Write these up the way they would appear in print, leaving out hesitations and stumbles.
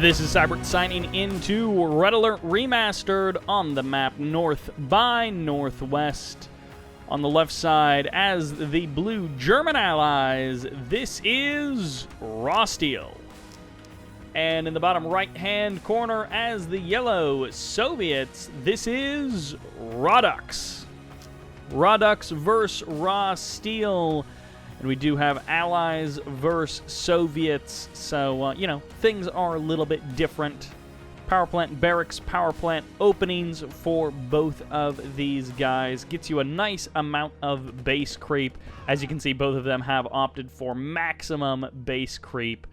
This is Sybert signing into Red Alert Remastered on the map North by Northwest. On the left side, as the blue German allies, this is rawsteel. And in the bottom right-hand corner, as the yellow Soviets, this is raDux. raDux versus rawsteel. And we do have allies versus Soviets, so, things are a little bit different. Power plant barracks, power plant openings for both of these guys. Gets you a nice amount of base creep. As you can see, both of them have opted for maximum base creep.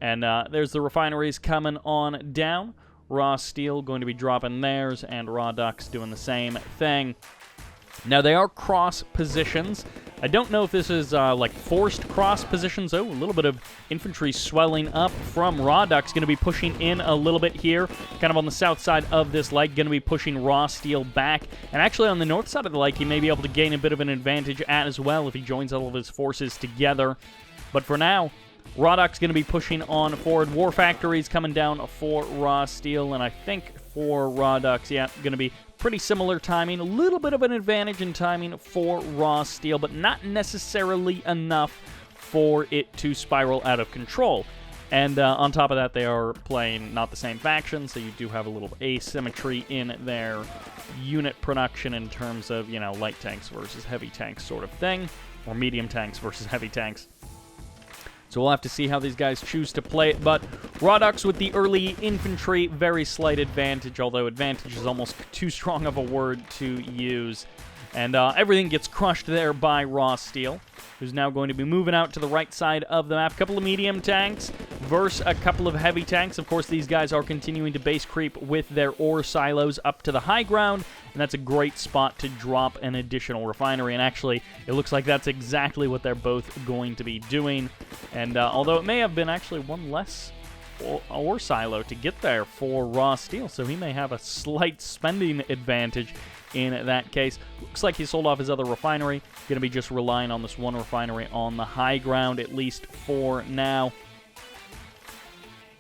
And there's the refineries coming on down. rawsteel going to be dropping theirs, and raDux doing the same thing. Now, they are cross positions. I don't know if this is, forced cross positions. Oh, a little bit of infantry swelling up from raDux. Going to be pushing in a little bit here, kind of on the south side of this lake. Going to be pushing rawsteel back. And actually, on the north side of the lake, he may be able to gain a bit of an advantage as well if he joins all of his forces together. But for now, raDux going to be pushing on forward. War factories coming down for rawsteel. And I think for raDux, yeah, going to be pretty similar timing, a little bit of an advantage in timing for rawsteel, but not necessarily enough for it to spiral out of control. And on top of that, they are playing not the same faction, so you do have a little asymmetry in their unit production in terms of, light tanks versus heavy tanks sort of thing, or medium tanks versus heavy tanks. So we'll have to see how these guys choose to play it, but raDux with the early infantry, very slight advantage, although advantage is almost too strong of a word to use. And everything gets crushed there by rawsteel, who's now going to be moving out to the right side of the map. A couple of medium tanks versus a couple of heavy tanks. Of course, these guys are continuing to base creep with their ore silos up to the high ground, and that's a great spot to drop an additional refinery. And actually, it looks like that's exactly what they're both going to be doing. And although it may have been actually one less ore silo to get there for rawsteel, so he may have a slight spending advantage in that case. Looks like he sold off his other refinery. Going to be just relying on this one refinery on the high ground, at least for now.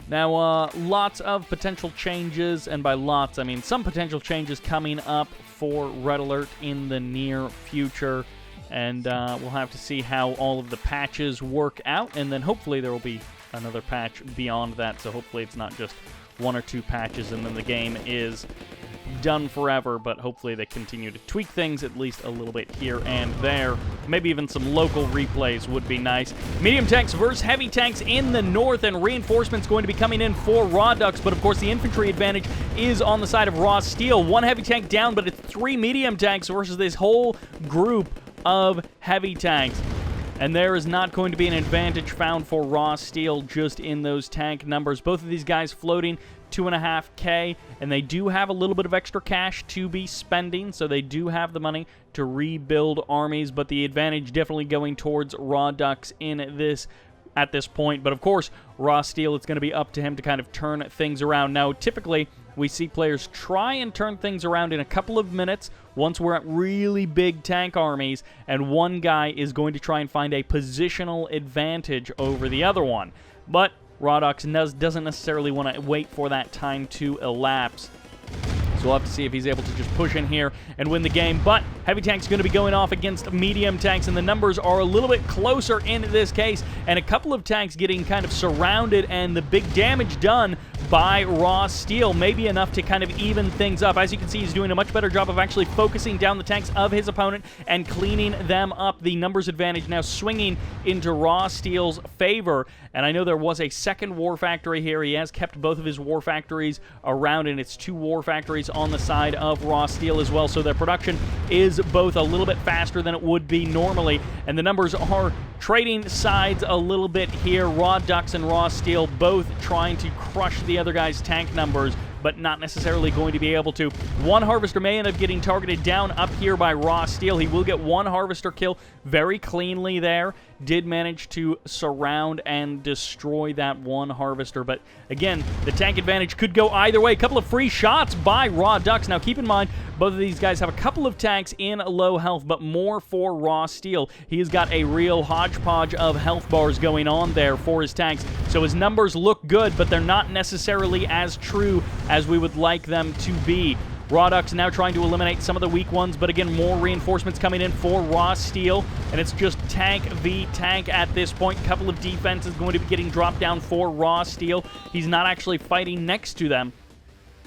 Now, lots of potential changes, and by lots, I mean some potential changes coming up for Red Alert in the near future. And we'll have to see how all of the patches work out, and then hopefully there will be another patch beyond that, so hopefully it's not just one or two patches and then the game is done forever, but hopefully they continue to tweak things at least a little bit here and there. Maybe even some local replays would be nice. Medium tanks versus heavy tanks in the north, and reinforcements going to be coming in for raDux, but of course the infantry advantage is on the side of rawsteel. One heavy tank down, but it's three medium tanks versus this whole group of heavy tanks. And there is not going to be an advantage found for rawsteel just in those tank numbers. Both of these guys floating 2.5K, and they do have a little bit of extra cash to be spending, so they do have the money to rebuild armies, but the advantage definitely going towards raDux at this point. But of course, rawsteel, it's going to be up to him to kind of turn things around. Now, typically, we see players try and turn things around in a couple of minutes once we're at really big tank armies, and one guy is going to try and find a positional advantage over the other one. But raDux doesn't necessarily want to wait for that time to elapse. So we'll have to see if he's able to just push in here and win the game. But heavy tanks going to be going off against medium tanks, and the numbers are a little bit closer in this case. And a couple of tanks getting kind of surrounded, and the big damage done by rawsteel may be enough to kind of even things up. As you can see, he's doing a much better job of actually focusing down the tanks of his opponent and cleaning them up. The numbers advantage now swinging into rawsteel's favor. And I know there was a second war factory here. He has kept both of his war factories around, and it's two war factories on the side of rawsteel as well. So their production is both a little bit faster than it would be normally. And the numbers are trading sides a little bit here. raDux and rawsteel both trying to crush the other guy's tank numbers, but not necessarily going to be able to. One harvester may end up getting targeted down up here by rawsteel. He will get one harvester kill very cleanly there. Did manage to surround and destroy that one harvester, but again, the tank advantage could go either way. A couple of free shots by raDux. Now keep in mind, Both of these guys have a couple of tanks in low health, but more for rawsteel. He's got a real hodgepodge of health bars going on there for his tanks, so his numbers look good, but they're not necessarily as true as we would like them to be. raDux now trying to eliminate some of the weak ones, but again, more reinforcements coming in for rawsteel, and it's just tank v tank at this point. A couple of defenses going to be getting dropped down for rawsteel. He's not actually fighting next to them.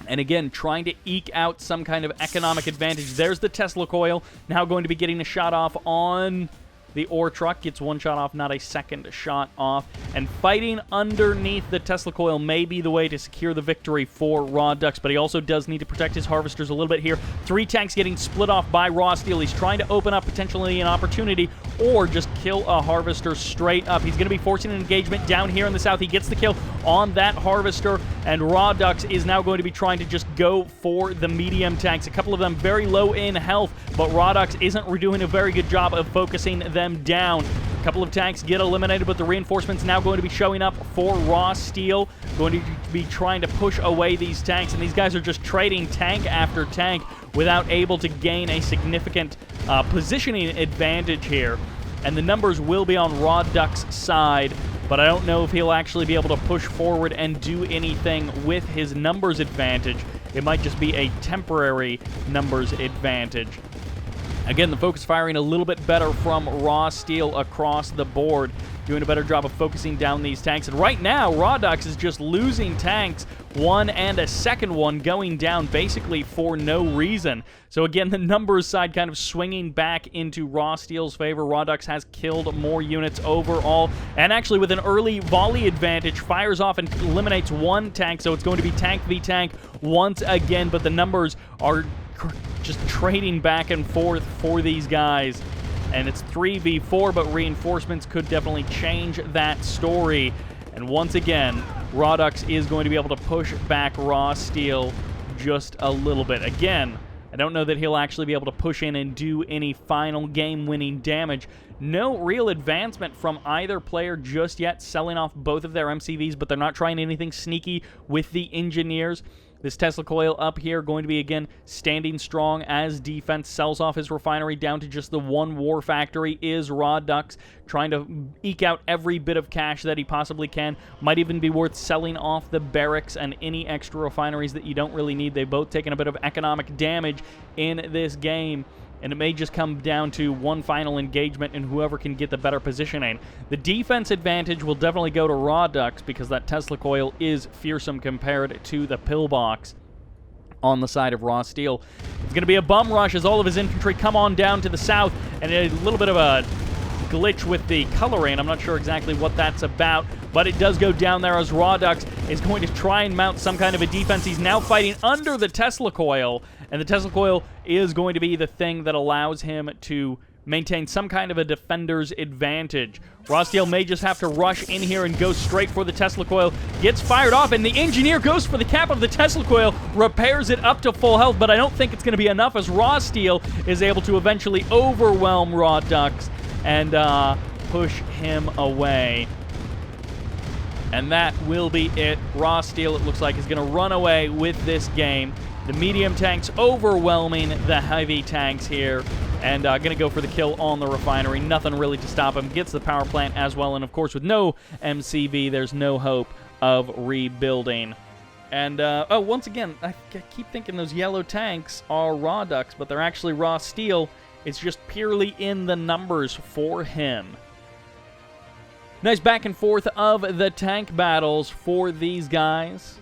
And again, trying to eke out some kind of economic advantage. There's the Tesla coil, now going to be getting a shot off on the ore truck. Gets one shot off, not a second shot off. And fighting underneath the Tesla coil may be the way to secure the victory for raDux, but he also does need to protect his harvesters a little bit here. 3 tanks getting split off by rawsteel. He's trying to open up potentially an opportunity or just kill a harvester straight up. He's going to be forcing an engagement down here in the south. He gets the kill on that harvester, and raDux is now going to be trying to just go for the medium tanks. A couple of them very low in health, but raDux isn't doing a very good job of focusing them down. A couple of tanks get eliminated, but the reinforcements now going to be showing up for rawsteel. Going to be trying to push away these tanks, and these guys are just trading tank after tank without able to gain a significant positioning advantage here. And the numbers will be on raDux's side, but I don't know if he'll actually be able to push forward and do anything with his numbers advantage. It might just be a temporary numbers advantage. Again, the focus firing a little bit better from rawsteel across the board, doing a better job of focusing down these tanks. And right now, raDux is just losing tanks, one and a second one going down basically for no reason. So again, the numbers side kind of swinging back into rawsteel's favor. raDux has killed more units overall, and actually with an early volley advantage, fires off and eliminates one tank, so it's going to be tank v tank once again, but the numbers are just trading back and forth for these guys. And it's 3v4, but reinforcements could definitely change that story. And once again, raDux is going to be able to push back rawsteel just a little bit. Again, I don't know that he'll actually be able to push in and do any final game-winning damage. No real advancement from either player just yet, selling off both of their MCVs, but they're not trying anything sneaky with the engineers. This Tesla coil up here going to be, again, standing strong as defense sells off his refinery down to just the one war factory. Is raDux trying to eke out every bit of cash that he possibly can. Might even be worth selling off the barracks and any extra refineries that you don't really need. They've both taken a bit of economic damage in this game, and it may just come down to one final engagement and whoever can get the better positioning. The defense advantage will definitely go to raDux because that Tesla coil is fearsome compared to the pillbox on the side of rawsteel. It's going to be a bum rush as all of his infantry come on down to the south, and a little bit of a glitch with the coloring. I'm not sure exactly what that's about, but it does go down there as raDux is going to try and mount some kind of a defense. He's now fighting under the Tesla coil, and the Tesla coil is going to be the thing that allows him to maintain some kind of a defender's advantage. rawsteel may just have to rush in here and go straight for the Tesla coil. Gets fired off, and the engineer goes for the cap of the Tesla coil, repairs it up to full health, but I don't think it's going to be enough as rawsteel is able to eventually overwhelm raDux and push him away. And that will be it. rawsteel, it looks like, is going to run away with this game. The medium tanks overwhelming the heavy tanks here, and going to go for the kill on the refinery. Nothing really to stop him. Gets the power plant as well, and of course with no MCV, there's no hope of rebuilding. And, oh, once again, I keep thinking those yellow tanks are raDux, but they're actually rawsteel. It's just purely in the numbers for him. Nice back and forth of the tank battles for these guys.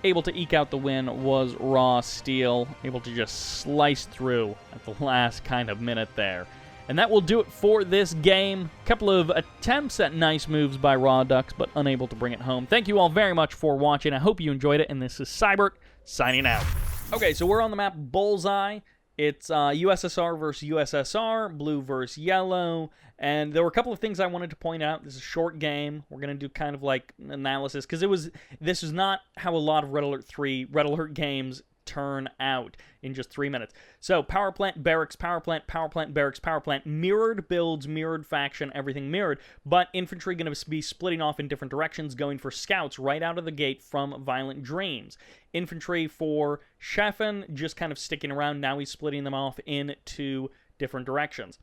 Able to eke out the win was rawsteel, able to just slice through at the last kind of minute there. And that will do it for this game. A couple of attempts at nice moves by raDux, but unable to bring it home. Thank you all very much for watching. I hope you enjoyed it, and this is Sybert, signing out. Okay, so we're on the map Bullseye. It's USSR versus USSR, blue versus yellow, and there were a couple of things I wanted to point out. This is a short game. We're going to do kind of like analysis, because this is not how a lot of Red Alert 3, Red Alert games turn out in just 3 minutes. So power plant, barracks, power plant, power plant, barracks, power plant, mirrored builds, mirrored faction, everything mirrored, but infantry going to be splitting off in different directions, going for scouts right out of the gate from Violent Dreams. Infantry for Sheffen just kind of sticking around. Now he's splitting them off into different directions.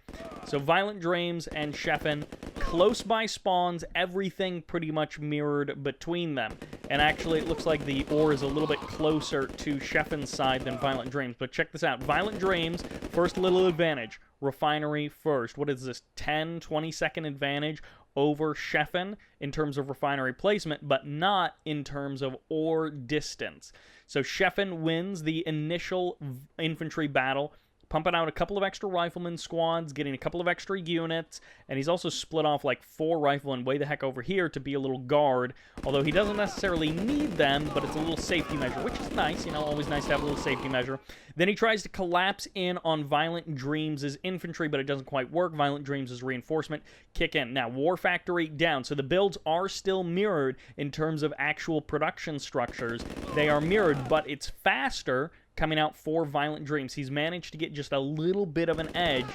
So Violent Dreams and Sheffen, close by spawns, everything pretty much mirrored between them. And actually, it looks like the ore is a little bit closer to Sheffen's side than Violent Dreams. But check this out. Violent Dreams, first little advantage. Refinery first. What is this, 10, 20-second advantage over Sheffen in terms of refinery placement, but not in terms of ore distance. So Sheffen wins the initial infantry battle, pumping out a couple of extra rifleman squads, getting a couple of extra units, and he's also split off like 4 riflemen way the heck over here to be a little guard, although he doesn't necessarily need them, but it's a little safety measure, which is nice, you know, always nice to have a little safety measure. Then he tries to collapse in on Violent Dreams' infantry, but it doesn't quite work. Violent Dreams' reinforcement kick in. Now, War Factory down, so the builds are still mirrored in terms of actual production structures. They are mirrored, but it's faster coming out for Violent Dreams. He's managed to get just a little bit of an edge,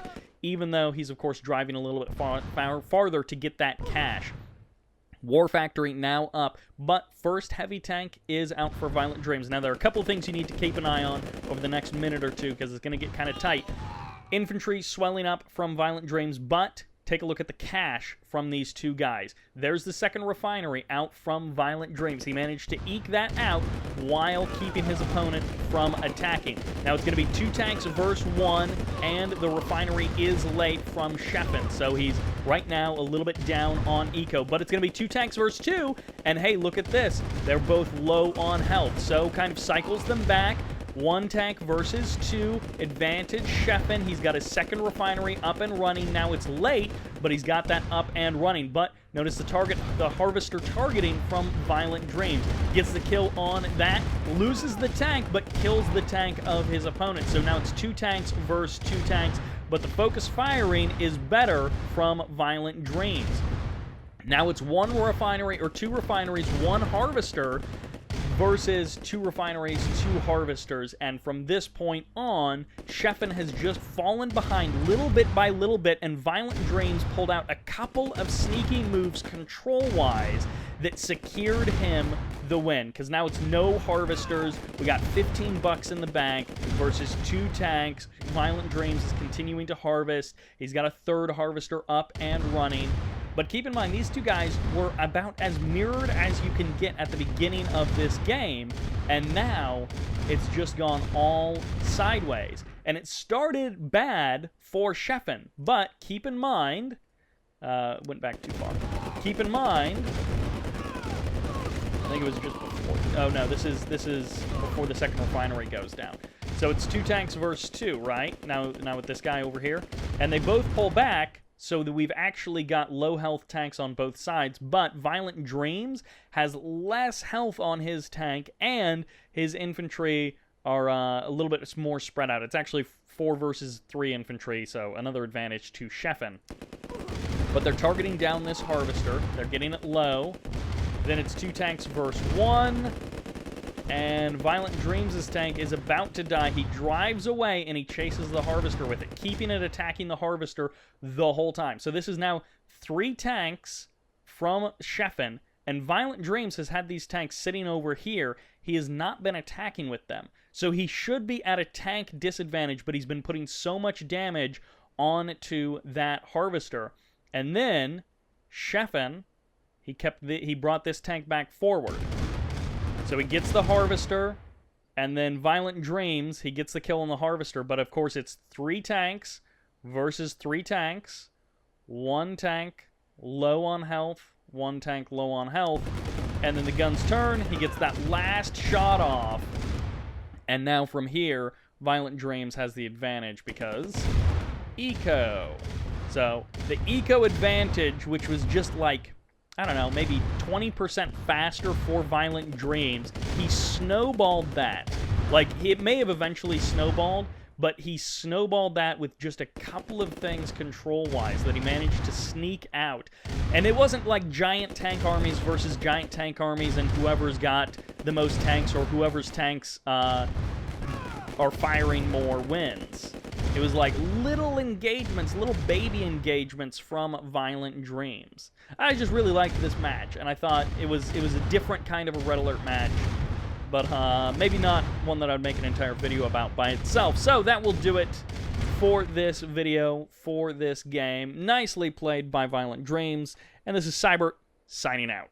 even though he's, of course, driving a little bit farther to get that cash. War Factory now up, but first heavy tank is out for Violent Dreams. Now, there are a couple of things you need to keep an eye on over the next minute or two, because it's going to get kind of tight. Infantry swelling up from Violent Dreams, but take a look at the cash from these two guys. There's the second refinery out from Violent Dreams. He managed to eke that out while keeping his opponent from attacking. Now it's going to be 2 tanks versus 1, and the refinery is late from Sheffen. So he's right now a little bit down on eco, but it's going to be 2 tanks versus 2, and hey, look at this. They're both low on health, so kind of cycles them back. 1 tank versus 2, advantage Sheffen. He's got his second refinery up and running. Now it's late, but he's got that up and running. But notice the harvester targeting from Violent Dreams. Gets the kill on that, loses the tank, but kills the tank of his opponent. So now it's 2 tanks versus 2 tanks, but the focus firing is better from Violent Dreams. Now it's 1 refinery, or 2 refineries, 1 harvester, versus 2 refineries, 2 harvesters, and from this point on, Sheffen has just fallen behind little bit by little bit, and Violent Dreams pulled out a couple of sneaky moves control-wise that secured him the win, because now it's no harvesters. We got $15 in the bank versus 2 tanks. Violent Dreams is continuing to harvest. He's got a 3rd harvester up and running. But keep in mind, these 2 guys were about as mirrored as you can get at the beginning of this game, and now it's just gone all sideways. And it started bad for Sheffen, but keep in mind, went back too far. Keep in mind, I think it was just before, oh no, this is before the second refinery goes down. So it's 2 tanks versus 2, right? Now with this guy over here, and they both pull back, so that we've actually got low health tanks on both sides, but Violent Dreams has less health on his tank, and his infantry are a little bit more spread out. It's actually 4 versus 3 infantry, so another advantage to Sheffen. But they're targeting down this harvester. They're getting it low. Then it's 2 tanks versus 1. And Violent Dreams' tank is about to die. He drives away, and he chases the harvester with it, keeping it attacking the harvester the whole time. So this is now 3 tanks from Sheffen, and Violent Dreams has had these tanks sitting over here. He has not been attacking with them. So he should be at a tank disadvantage, but he's been putting so much damage onto that harvester. And then Sheffen, he brought this tank back forward. So he gets the harvester, and then Violent Dreams, he gets the kill on the harvester, but of course it's 3 tanks versus 3 tanks. 1 tank low on health, 1 tank low on health, and then the guns turn, he gets that last shot off, and now from here, Violent Dreams has the advantage because eco. So the eco advantage, which was just like, I don't know, maybe 20% faster for Violent Dreams, he snowballed that. Like, it may have eventually snowballed, but he snowballed that with just a couple of things control-wise that he managed to sneak out. And it wasn't like giant tank armies versus giant tank armies and whoever's got the most tanks or whoever's tanks are firing more wins. It was like little engagements, little baby engagements from Violent Dreams. I just really liked this match, and I thought it was a different kind of a Red Alert match, but maybe not one that I'd make an entire video about by itself. So that will do it for this video, for this game. Nicely played by Violent Dreams, and this is Sybert signing out.